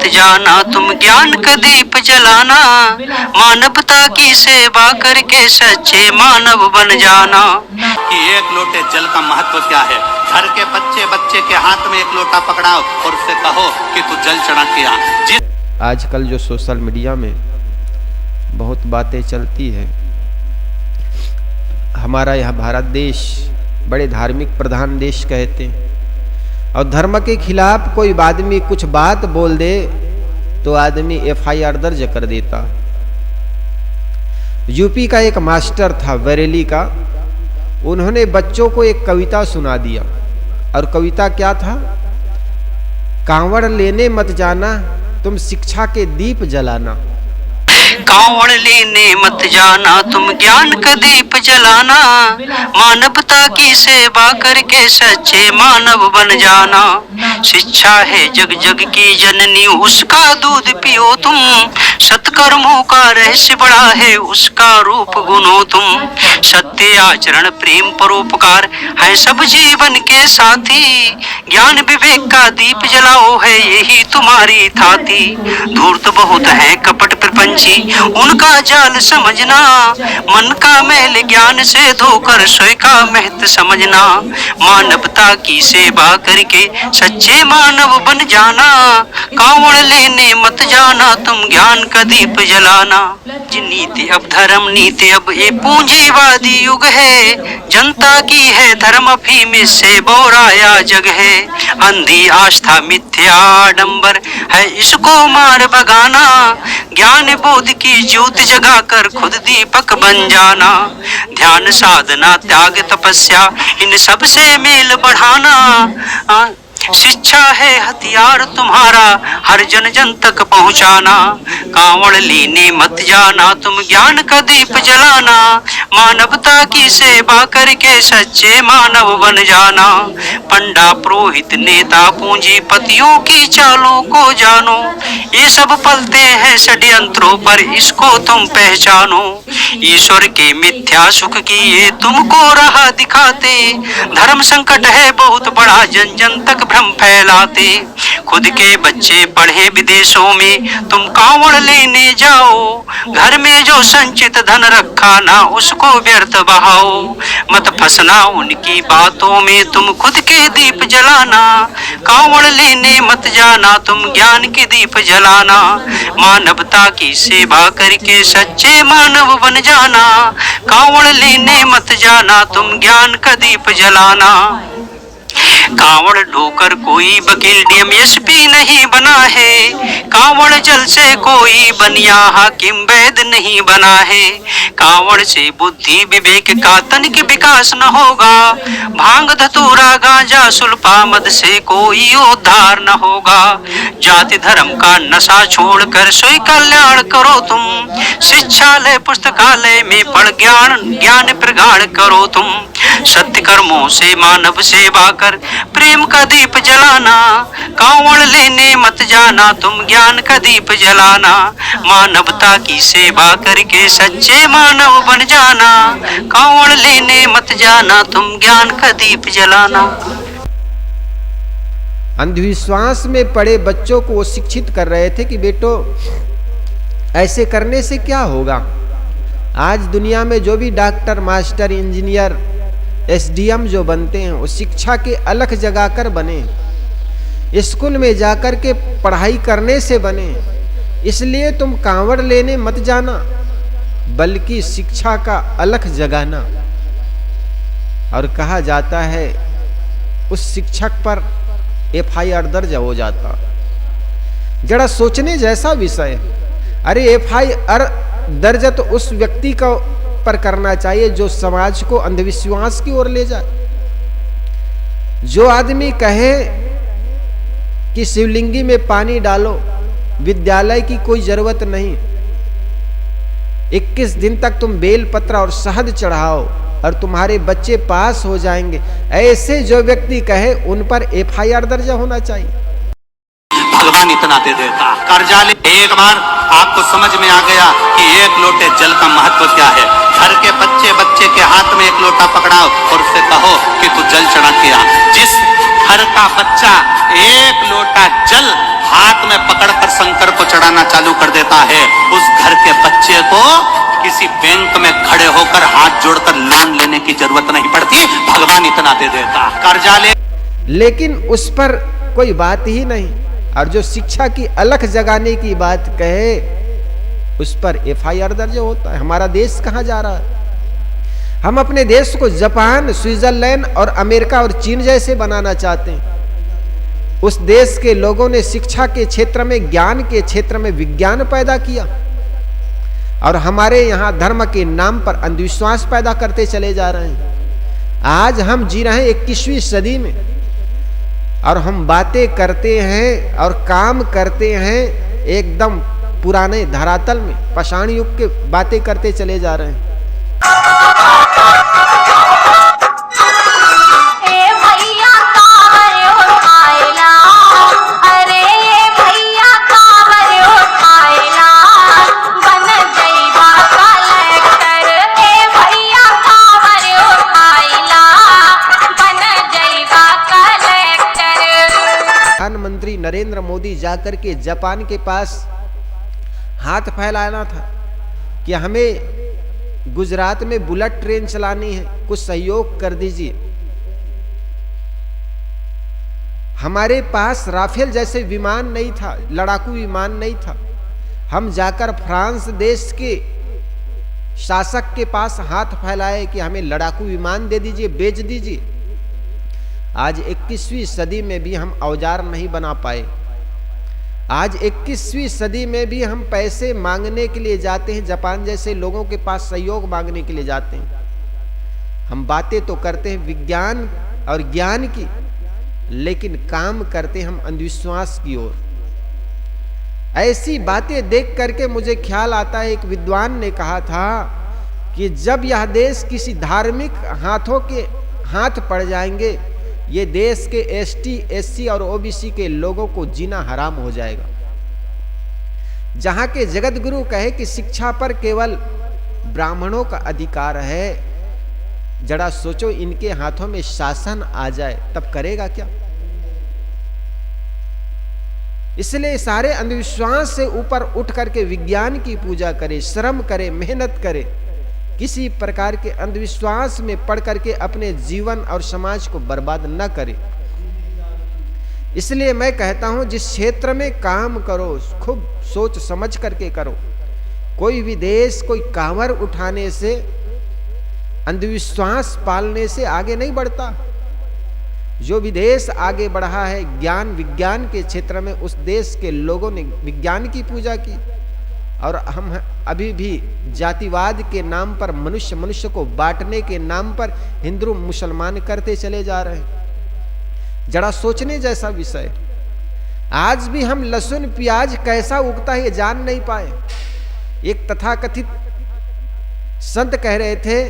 जाना, तुम ज्ञान का दीप जलाना, मानवता की सेवा करके सच्चे मानव बन जाना। कि एक लोटे जल का महत्व क्या है। घर के बच्चे बच्चे के हाथ में एक लोटा पकड़ाओ और उससे कहो कि तू जल चढ़ा के आ। आजकल जो सोशल मीडिया में बहुत बातें चलती है, हमारा यह भारत देश बड़े धार्मिक प्रधान देश कहते हैं, और धर्म के खिलाफ कोई आदमी कुछ बात बोल दे तो आदमी FIR दर्ज कर देता। यूपी का एक मास्टर था बरेली का, उन्होंने बच्चों को एक कविता सुना दिया, और कविता क्या था? कांवड़ लेने मत जाना, तुम शिक्षा के दीप जलाना। कांवड़ लेने मत जाना, तुम ज्ञान का दीप जलाना, मानवता की सेवा करके सच्चे मानव बन जाना। शिक्षा है जग जग की जननी, उसका दूध पियो तुम, सत्कर्मों का रहस्य बड़ा है, उसका रूप गुनो तुम। सत्य आचरण प्रेम परोपकार है सब जीवन के साथी, ज्ञान विवेक का दीप जलाओ है यही तुम्हारी थाती। धूर्त बहुत है कपट प्रपंची, उनका जाल समझना, मन का मैल ज्ञान से धोकर स्वयं का महत्व समझना। मानवता की सेवा करके सच्चे मानव बन जाना, कांवड़ लेने मत जाना, तुम ज्ञान का दीप जलाना। नीति अब धर्म नीति अब ये पूंजीवादी युग है, जनता की है धर्म अफीम से बोराया जग है। अंधी आस्था मिथ्या आडंबर है इसको मार भगाना, ज्ञान बोध की ज्योत जगाकर खुद दीपक बन जाना। ध्यान साधना त्याग तपस्या इन सब से मेल बढ़ाना, शिक्षा है हथियार तुम्हारा हर जन जन तक पहुंचाना। कांवड़ लेने मत जाना, तुम ज्ञान का दीप जलाना, मानवता की सेवा करके सच्चे मानव बन जाना। पंडा पुरोहित नेता पूंजीपतियों की चालों को जानो, ये सब पलते हैं षड्यंत्रों पर इसको तुम पहचानो। ईश्वर के मिथ्या सुख की ये तुमको राह दिखाते, धर्म संकट है बहुत बड़ा जन जन तक भ्रम फैलाते। खुद के बच्चे पढ़े विदेशों में तुम कांवड़ लेने जाओ, घर में जो संचित धन रखा ना उसको व्यर्थ बहाओ। मत फंसना उनकी बातों में, तुम खुद के दीप जलाना, कांवड़ लेने मत जाना, तुम ज्ञान के दीप जलाना। मानवता की सेवा करके सच्चे मानव बन जाना, कांवड़ लेने मत जाना, तुम ज्ञान का दीप जलाना। कांवड़ ढोकर कोई वकील DMSP नहीं बना है, कांवड़ जल से कोई बनिया हाकिम वैद नहीं बना है। कांवड़ से बुद्धि विवेक का तनिक विकास न होगा, भांग धतूरा गांजा सुल्फा मद से कोई उद्धार न होगा। जाति धर्म का नशा छोड़कर स्वयं कल्याण करो तुम, शिक्षालय पुस्तकालय में पढ़ ज्ञान प्रगाढ़ करो तुम। सत्य कर्मों से मानव सेवा कर प्रेम का दीप जलाना, कांवड़ लेने मत जाना, तुम ज्ञान का दीप जलाना। मानवता की सेवा करके सच्चे मानव बन जाना, कांवड़ लेने मत जाना, तुम ज्ञान का दीप जलाना। अंधविश्वास में पड़े बच्चों को वो शिक्षित कर रहे थे कि बेटो ऐसे करने से क्या होगा। आज दुनिया में जो भी डॉक्टर मास्टर इंजीनियर SDM जो बनते हैं वो शिक्षा के अलख जगाकर बने, स्कूल में जाकर के पढ़ाई करने से बने। इसलिए तुम कांवड़ लेने मत जाना, बल्कि शिक्षा का अलख जगाना। और कहा जाता है उस शिक्षक पर FIR दर्ज हो जाता। जरा सोचने जैसा विषय। अरे FIR दर्ज तो उस व्यक्ति का पर करना चाहिए जो समाज को अंधविश्वास की ओर ले जाए। जो आदमी कहे कि शिवलिंगी में पानी डालो, विद्यालय की कोई जरूरत नहीं, 21 दिन तक तुम बेल पत्र और शहद चढ़ाओ और तुम्हारे बच्चे पास हो जाएंगे, ऐसे जो व्यक्ति कहे उन पर FIR दर्ज होना चाहिए। भगवान इतना दे देता। कर्जा ले, एक बार आपको समझ में आ गया कि एक लोटे जल का महत्व क्या है। घर के बच्चे बच्चे के हाथ में एक लोटा पकड़ाओ और उससे कहो कि तू जल चढ़ा के आ। जिस घर का बच्चा एक लोटा जल हाथ में पकड़कर शंकर को चढ़ाना चालू कर देता है, उस घर के बच्चे को किसी बैंक में खड़े होकर हाथ जोड़कर लोन लेने की जरूरत नहीं पड़ती, भगवान इतना दे देता। कर्जा ले, लेकिन उस पर कोई बात ही नहीं। और जो शिक्षा की अलख जगाने की बात कहे उस पर FIR दर्ज होता है। हमारा देश कहां जा रहा है? हम अपने देश को जापान, स्विट्जरलैंड और अमेरिका और चीन जैसे बनाना चाहते हैं। उस देश के लोगों ने शिक्षा के क्षेत्र में, ज्ञान के क्षेत्र में विज्ञान पैदा किया और हमारे यहां धर्म के नाम पर अंधविश्वास पैदा करते चले जा रहे हैं। आज हम जी रहे हैं 21वीं सदी में और हम बातें करते हैं और काम करते हैं एकदम पुराने धरातल में, पाषाण युग के बातें करते चले जा रहे हैं। प्रधानमंत्री नरेंद्र मोदी जाकर के जापान के पास हाथ फैलाना था कि हमें गुजरात में बुलेट ट्रेन चलानी है, कुछ सहयोग कर दीजिए। हमारे पास राफेल जैसे विमान नहीं था, लड़ाकू विमान नहीं था। हम जाकर फ्रांस देश के शासक के पास हाथ फैलाए कि हमें लड़ाकू विमान दे दीजिए, बेच दीजिए। आज 21वीं सदी में भी हम औजार नहीं बना पाए। आज 21वीं सदी में भी हम पैसे मांगने के लिए जाते हैं, जापान जैसे लोगों के पास सहयोग मांगने के लिए जाते हैं। हम बातें तो करते हैं विज्ञान और ज्ञान की, लेकिन काम करते हम अंधविश्वास की ओर। ऐसी बातें देख करके मुझे ख्याल आता है, एक विद्वान ने कहा था कि जब यह देश किसी धार्मिक हाथों के हाथ पड़ जाएंगे, ये देश के ST, SC और OBC के लोगों को जीना हराम हो जाएगा। जहां के जगत गुरु कहे कि शिक्षा पर केवल ब्राह्मणों का अधिकार है, जरा सोचो इनके हाथों में शासन आ जाए तब करेगा क्या? इसलिए सारे अंधविश्वास से ऊपर उठ करके विज्ञान की पूजा करे, श्रम करे, मेहनत करे। किसी प्रकार के अंधविश्वास में पड़ करके अपने जीवन और समाज को बर्बाद न करे। इसलिए मैं कहता हूं, जिस क्षेत्र में काम करो खूब सोच समझ करके करो। कोई भी देश कोई कांवर उठाने से, अंधविश्वास पालने से आगे नहीं बढ़ता। जो भी देश आगे बढ़ा है ज्ञान विज्ञान के क्षेत्र में, उस देश के लोगों ने विज्ञान की पूजा की। और हम अभी भी जातिवाद के नाम पर, मनुष्य को बांटने के नाम पर हिंदू मुसलमान करते चले जा रहे हैं। जरा सोचने जैसा विषय। आज भी हम लहसुन प्याज कैसा उगता है ये जान नहीं पाए। एक तथाकथित संत कह रहे थे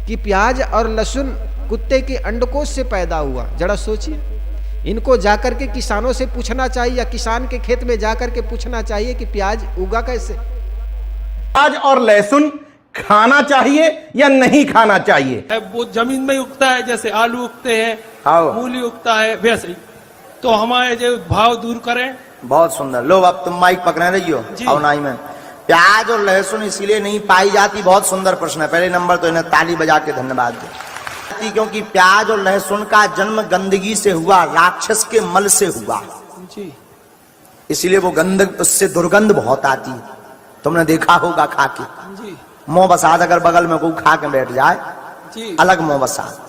कि प्याज और लहसुन कुत्ते के अंडकोश से पैदा हुआ। जरा सोचिए, इनको जाकर के किसानों से पूछना चाहिए, या किसान के खेत में जाकर के पूछना चाहिए कि प्याज उगा कैसे। प्याज और लहसुन खाना चाहिए या नहीं खाना चाहिए? वो जमीन में उगता है, जैसे आलू उगते हैं, मूली उगता है, वैसे ही। तो हमारे जो भाव दूर करें। बहुत सुंदर। लो अब तुम माइक पकड़े रही हो अवनाई में। प्याज और लहसुन इसलिए नहीं पाई जाती, बहुत सुंदर प्रश्न है। पहले नंबर तो इन्हें ताली बजा के धन्यवाद दे, क्योंकि प्याज और लहसुन का जन्म गंदगी से हुआ, राक्षस के मल से हुआ जी। इसलिए वो गंद, उससे दुर्गंध बहुत आती है। तुमने देखा होगा खा के जी। मोह बसात अगर बगल में कोई खा के बैठ जाए जी, अलग मोह बसात।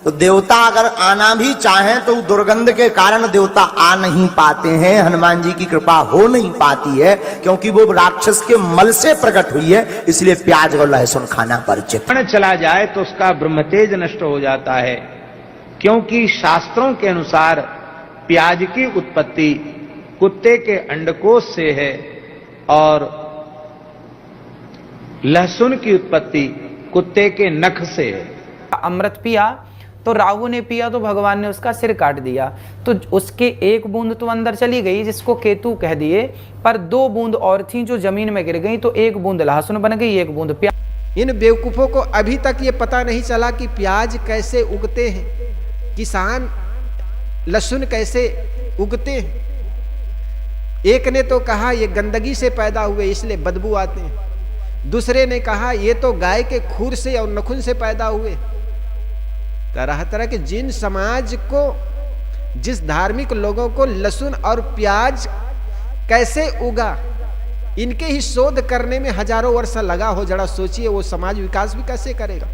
तो देवता अगर आना भी चाहें तो दुर्गंध के कारण देवता आ नहीं पाते हैं। हनुमान जी की कृपा हो नहीं पाती है, क्योंकि वो राक्षस के मल से प्रकट हुई है। इसलिए प्याज और लहसुन खाना वर्जित। चला जाए तो उसका ब्रह्मतेज नष्ट हो जाता है, क्योंकि शास्त्रों के अनुसार प्याज की उत्पत्ति कुत्ते के अंडकोश से है और लहसुन की उत्पत्ति कुत्ते के नख से है। अमृत पिया तो राहु ने पिया तो भगवान ने उसका सिर काट दिया, तो उसके एक बूंद तो अंदर चली गई जिसको केतु कह दिए, पर 2 बूंद और थी जो जमीन में गिर गई, तो 1 बूंद लहसुन बन गई, 1 बूंद प्याज। इन बेवकूफों को अभी तक ये पता नहीं चला कि प्याज कैसे उगते हैं। किसान लहसुन कैसे उगते हैं। एक ने तो कहा ये गंदगी से पैदा हुए इसलिए बदबू आते हैं, दूसरे ने कहा ये तो गाय के खूर से और नखून से पैदा हुए। तरह तरह के जिन समाज को, जिस धार्मिक लोगों को लहसुन और प्याज कैसे उगा, इनके ही शोध करने में हजारों वर्ष लगा हो, जरा सोचिए वो समाज विकास भी कैसे करेगा।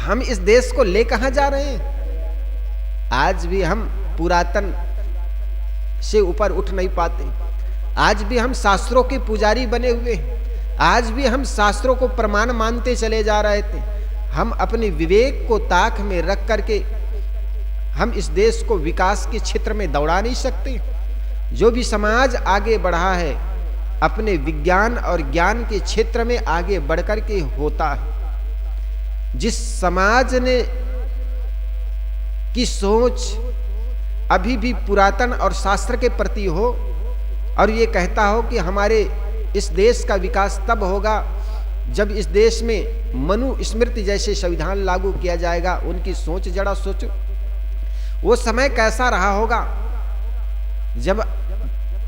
हम इस देश को ले कहां जा रहे हैं। आज भी हम पुरातन से ऊपर उठ नहीं पाते, आज भी हम शास्त्रों के पुजारी बने हुए हैं, आज भी हम शास्त्रों को प्रमाण मानते चले जा रहे थे। हम अपने विवेक को ताक में रख करके हम इस देश को विकास के क्षेत्र में दौड़ा नहीं सकते। जो भी समाज आगे बढ़ा है अपने विज्ञान और ज्ञान के क्षेत्र में आगे बढ़कर के होता है। जिस समाज ने की सोच अभी भी पुरातन और शास्त्र के प्रति हो और ये कहता हो कि हमारे इस देश का विकास तब होगा जब इस देश में मनुस्मृति जैसे संविधान लागू किया जाएगा, उनकी सोच जरा सोचो। वो समय कैसा रहा होगा जब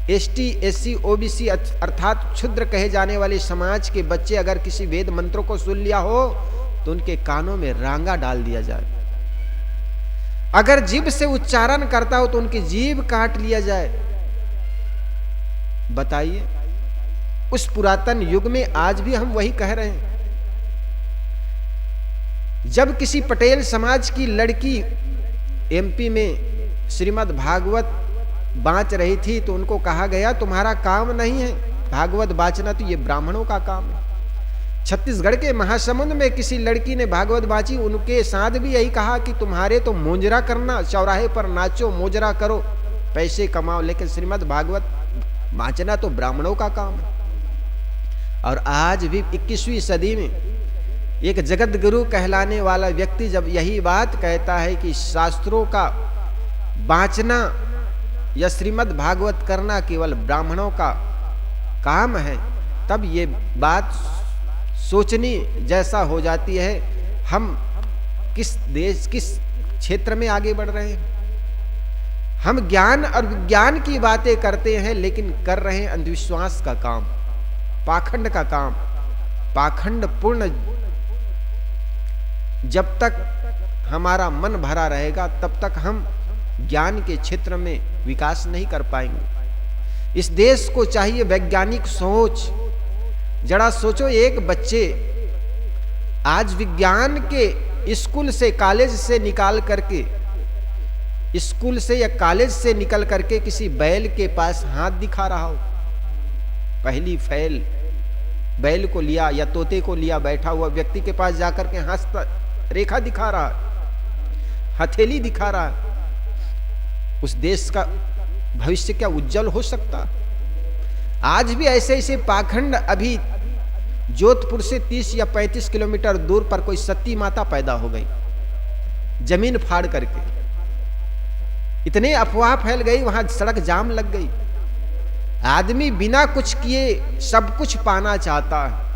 एसटी, एससी, ओबीसी अर्थात क्षुद्र कहे जाने वाले समाज के बच्चे अगर किसी वेद मंत्रों को सुन लिया हो तो उनके कानों में रांगा डाल दिया जाए। अगर जीभ से उच्चारण करता हो तो उनकी जीभ काट लिया जाए। बताइए, उस पुरातन युग में आज भी हम वही कह रहे हैं। जब किसी पटेल समाज की लड़की एमपी में श्रीमद् भागवत बाँच रही थी तो उनको कहा गया तुम्हारा काम नहीं है भागवत बाँचना, तो ये ब्राह्मणों का काम है। छत्तीसगढ़ के महासमुंद में किसी लड़की ने भागवत बाँची, उनके साथ भी यही कहा कि तुम्हारे तो मोजरा करना, चौराहे पर नाचो, मोजरा करो, पैसे कमाओ, लेकिन श्रीमद् भागवत बाँचना तो ब्राह्मणों का काम है। और आज भी 21वीं सदी में एक जगत गुरु कहलाने वाला व्यक्ति जब यही बात कहता है कि शास्त्रों का बाँचना या श्रीमद् भागवत करना केवल ब्राह्मणों का काम है, तब ये बात सोचनी जैसा हो जाती है। हम किस देश, किस क्षेत्र में आगे बढ़ रहे हैं। हम ज्ञान और विज्ञान की बातें करते हैं लेकिन कर रहे हैं अंधविश्वास का काम, पाखंड का काम। पाखंड पूर्ण जब तक हमारा मन भरा रहेगा तब तक हम ज्ञान के क्षेत्र में विकास नहीं कर पाएंगे। इस देश को चाहिए वैज्ञानिक सोच। जरा सोचो, एक बच्चे आज विज्ञान के स्कूल से, कॉलेज से निकाल करके, स्कूल से या कॉलेज से निकल करके किसी बैल के पास हाथ दिखा रहा हो, पहली फैल बैल को लिया या तोते को लिया, बैठा हुआ व्यक्ति के पास जाकर के हाथ रेखा दिखा रहा है, हथेली दिखा रहा है, उस देश का भविष्य क्या उज्जवल हो सकता। आज भी ऐसे ऐसे पाखंड, अभी जोधपुर से 30 या 35 किलोमीटर दूर पर कोई सती माता पैदा हो गई, जमीन फाड़ करके, इतने अफवाह फैल गई, वहां सड़क जाम लग गई। आदमी बिना कुछ किए सब कुछ पाना चाहता है,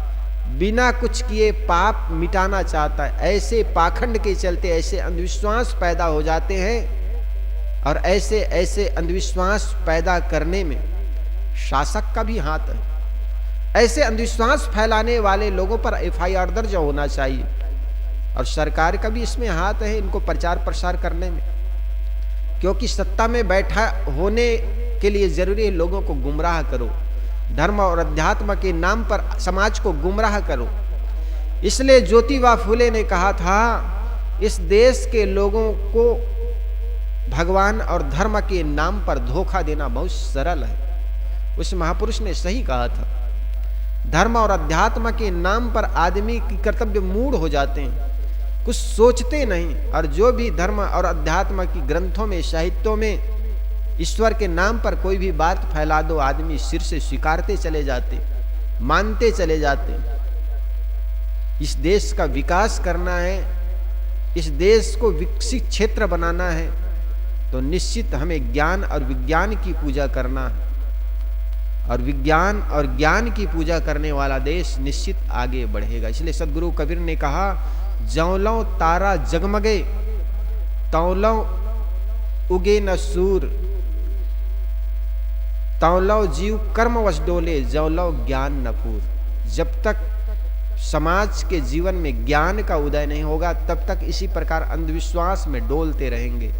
बिना कुछ किए पाप मिटाना चाहता है। ऐसे पाखंड के चलते ऐसे अंधविश्वास पैदा हो जाते हैं और ऐसे ऐसे अंधविश्वास पैदा करने में शासक का भी हाथ है। ऐसे अंधविश्वास फैलाने वाले लोगों पर FIR दर्ज होना चाहिए और सरकार का भी इसमें हाथ है, इनको प्रचार प्रसार करने में, क्योंकि सत्ता में बैठा होने के लिए जरूरी है लोगों को गुमराह करो, धर्म और अध्यात्म के नाम पर समाज को गुमराह करो। इसलिए ज्योतिबा फूले ने कहा था, इस देश के लोगों को भगवान और धर्म के नाम पर धोखा देना बहुत सरल है। उस महापुरुष ने सही कहा था, धर्म और अध्यात्म के नाम पर आदमी की कर्तव्य मूढ़ हो जाते हैं, कुछ सोचते नहीं। और जो भी धर्म और अध्यात्म की ग्रंथों में, साहित्यों में ईश्वर के नाम पर कोई भी बात फैला दो, आदमी सिर से स्वीकारते चले जाते, मानते चले जाते। इस देश का विकास करना है, इस देश को विकसित क्षेत्र बनाना है, तो निश्चित हमें ज्ञान और विज्ञान की पूजा करना है। और विज्ञान और ज्ञान की पूजा करने वाला देश निश्चित आगे बढ़ेगा। इसलिए सदगुरु कबीर ने कहा, जौलों तारा जगमगे तौलों उगे न सूर, तौलव जीव कर्मवश डोले, जौलव ज्ञान न पूर। जब तक समाज के जीवन में ज्ञान का उदय नहीं होगा तब तक इसी प्रकार अंधविश्वास में डोलते रहेंगे।